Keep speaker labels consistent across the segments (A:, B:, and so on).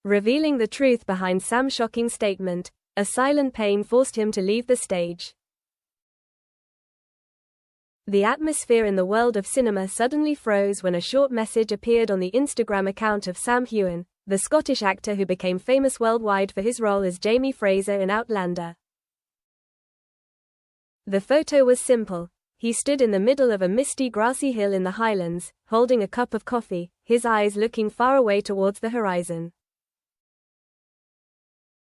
A: Revealing the truth behind Sam's shocking statement, a silent pain forced him to leave the stage. The atmosphere in the world of cinema suddenly froze when a short message appeared on the Instagram account of Sam Heughan, the Scottish actor who became famous worldwide for his role as Jamie Fraser in Outlander. The photo was simple. He stood in the middle of a misty grassy hill in the Highlands, holding a cup of coffee, his eyes looking far away towards the horizon.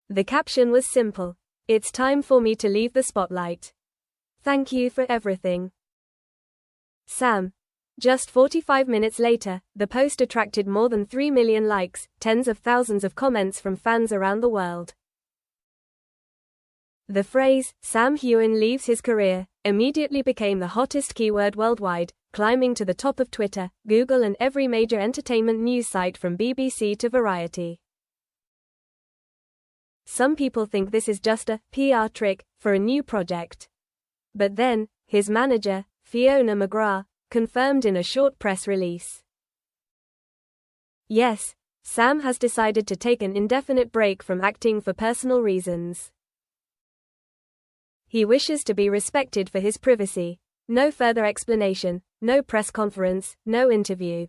A: The caption was simple: "It's time for me to leave the spotlight. Thank you for everything, Sam." Just 45 minutes later, the post attracted more than 3 million likes, tens of thousands of comments from fans around the world. The phrase, "Sam Heughan leaves his career," immediately became the hottest keyword worldwide, climbing to the top of Twitter, Google and every major entertainment news site from BBC to Variety. Some people think this is just a PR trick for a new project. But then, his manager, Fiona McGrath, confirmed in a short press release. Yes, Sam has decided to take an indefinite break from acting for personal reasons. He wishes to be respected for his privacy. No further explanation, no press conference, no interview.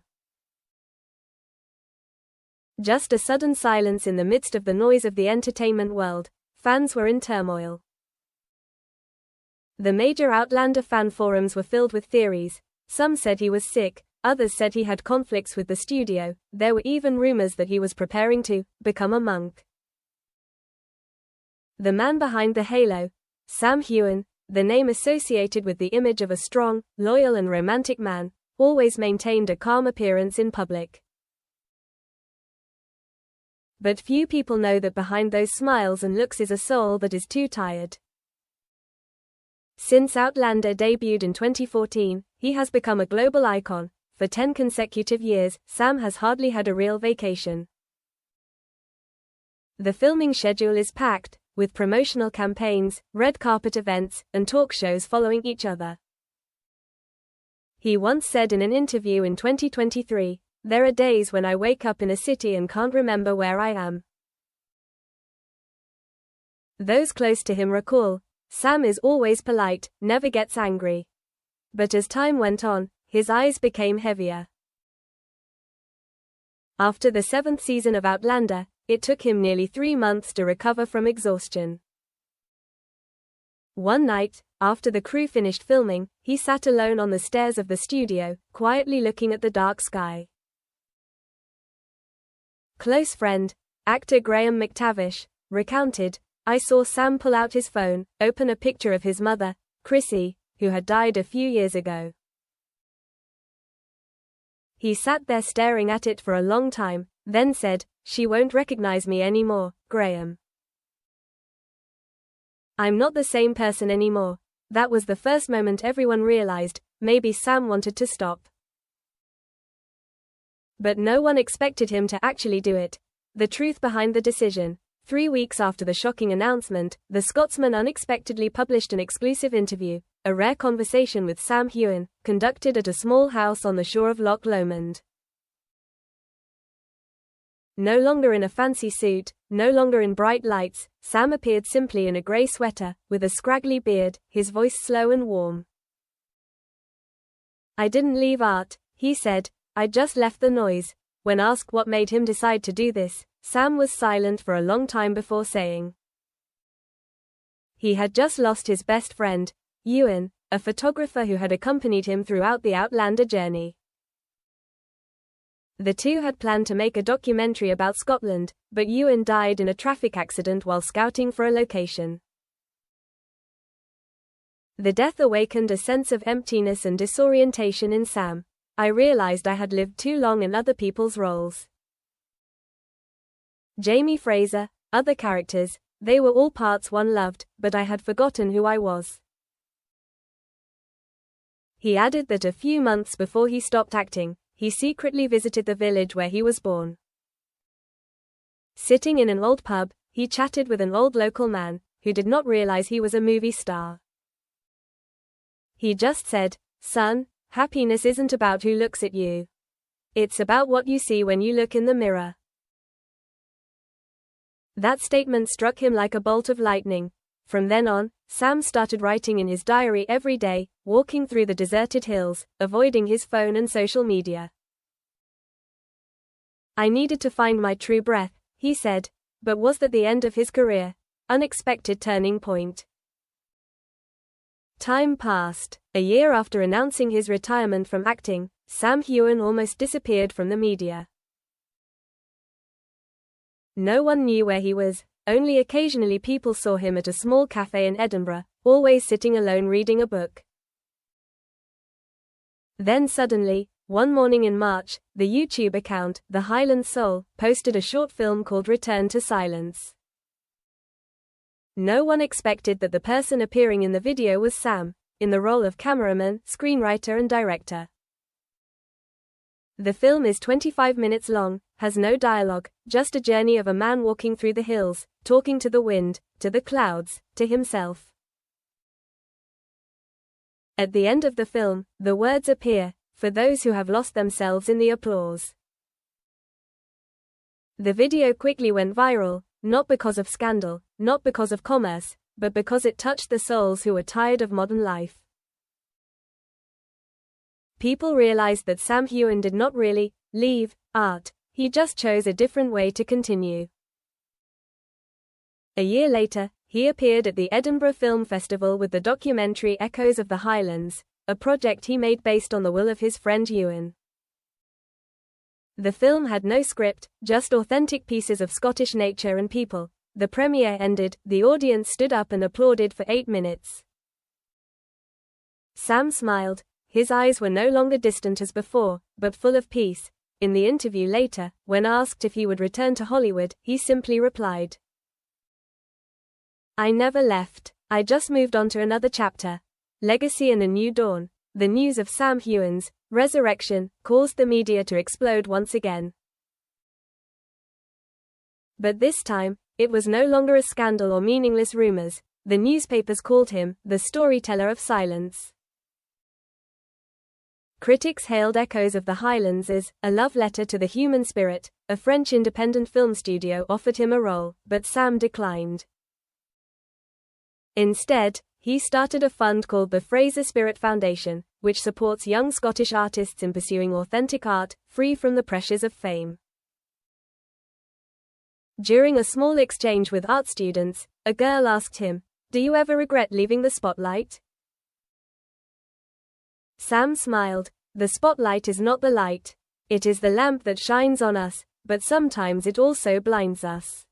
A: Just a sudden silence in the midst of the noise of the entertainment world. Fans were in turmoil. The major Outlander fan forums were filled with theories. Some said he was sick, others said he had conflicts with the studio. There were even rumors that he was preparing to become a monk. The man behind the halo, Sam Heughan, the name associated with the image of a strong, loyal and romantic man, always maintained a calm appearance in public. But few people know that behind those smiles and looks is a soul that is too tired. Since Outlander debuted in 2014, he has become a global icon. For 10 consecutive years, Sam has hardly had a real vacation. The filming schedule is packed, with promotional campaigns, red carpet events, and talk shows following each other. He once said in an interview in 2023, "There are days when I wake up in a city and can't remember where I am." Those close to him recall, Sam is always polite, never gets angry. But as time went on, his eyes became heavier. After the 7th season of Outlander, it took him nearly 3 months to recover from exhaustion. One night, after the crew finished filming, he sat alone on the stairs of the studio, quietly looking at the dark sky. Close friend, actor Graham McTavish, recounted, "I saw Sam pull out his phone, open a picture of his mother, Chrissy, who had died a few years ago. He sat there staring at it for a long time, then said, 'She won't recognize me anymore, Graham. I'm not the same person anymore.' That was the first moment everyone realized, maybe Sam wanted to stop. But no one expected him to actually do it. The truth behind the decision. 3 weeks after the shocking announcement, the Scotsman unexpectedly published an exclusive interview, a rare conversation with Sam Heughan, conducted at a small house on the shore of Loch Lomond. No longer in a fancy suit, no longer in bright lights, Sam appeared simply in a grey sweater, with a scraggly beard, his voice slow and warm. "I didn't leave art," he said, "I just left the noise." When asked what made him decide to do this, Sam was silent for a long time before saying he had just lost his best friend, Ewan, a photographer who had accompanied him throughout the Outlander journey. The two had planned to make a documentary about Scotland, but Ewan died in a traffic accident while scouting for a location. The death awakened a sense of emptiness and disorientation in Sam. "I realized I had lived too long in other people's roles. Jamie Fraser, other characters, they were all parts one loved, but I had forgotten who I was." He added that a few months before he stopped acting, he secretly visited the village where he was born. Sitting in an old pub, he chatted with an old local man, who did not realize he was a movie star. He just said, "Son, happiness isn't about who looks at you. It's about what you see when you look in the mirror." That statement struck him like a bolt of lightning. From then on, Sam started writing in his diary every day, walking through the deserted hills, avoiding his phone and social media. I needed to find my true breath, he said. But was that the end of his career? Unexpected turning point. Time passed. A year after announcing his retirement from acting, Sam Heughan almost disappeared from the media. No one knew where he was. Only occasionally people saw him at a small cafe in Edinburgh, always sitting alone reading a book. Then suddenly, one morning in March, the YouTube account, The Highland Soul, posted a short film called Return to Silence. No one expected that the person appearing in the video was Sam, in the role of cameraman, screenwriter and director. The film is 25 minutes long, has no dialogue, just a journey of a man walking through the hills, talking to the wind, to the clouds, to himself. At the end of the film, the words appear, for those who have lost themselves in the applause. The video quickly went viral, not because of scandal, not because of commerce, but because it touched the souls who were tired of modern life. People realized that Sam Heughan did not really leave art, he just chose a different way to continue. A year later, he appeared at the Edinburgh Film Festival with the documentary Echoes of the Highlands, a project he made based on the will of his friend Ewan. The film had no script, just authentic pieces of Scottish nature and people. The premiere ended, the audience stood up and applauded for 8 minutes. Sam smiled. His eyes were no longer distant as before, but full of peace. In the interview later, when asked if he would return to Hollywood, he simply replied, "I never left. I just moved on to another chapter. Legacy and a new dawn." The news of Sam Heughan's resurrection caused the media to explode once again. But this time, it was no longer a scandal or meaningless rumors. The newspapers called him the storyteller of silence. Critics hailed Echoes of the Highlands as a love letter to the human spirit. A French independent film studio offered him a role, but Sam declined. Instead, he started a fund called the Fraser Spirit Foundation, which supports young Scottish artists in pursuing authentic art, free from the pressures of fame. During a small exchange with art students, a girl asked him, "Do you ever regret leaving the spotlight?" Sam smiled. "The spotlight is not the light. It is the lamp that shines on us, but sometimes it also blinds us.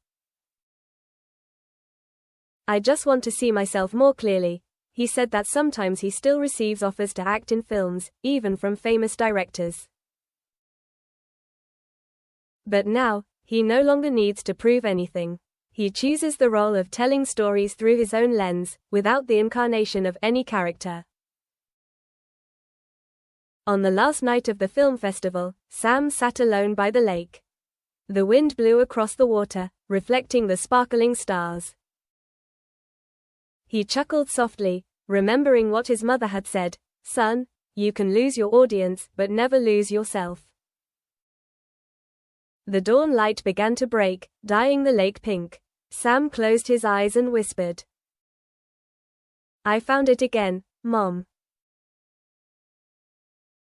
A: I just want to see myself more clearly." He said that sometimes he still receives offers to act in films, even from famous directors. But now, he no longer needs to prove anything. He chooses the role of telling stories through his own lens, without the incarnation of any character. On the last night of the film festival, Sam sat alone by the lake. The wind blew across the water, reflecting the sparkling stars. He chuckled softly, remembering what his mother had said, "Son, you can lose your audience, but never lose yourself." The dawn light began to break, dyeing the lake pink. Sam closed his eyes and whispered, "I found it again, Mom."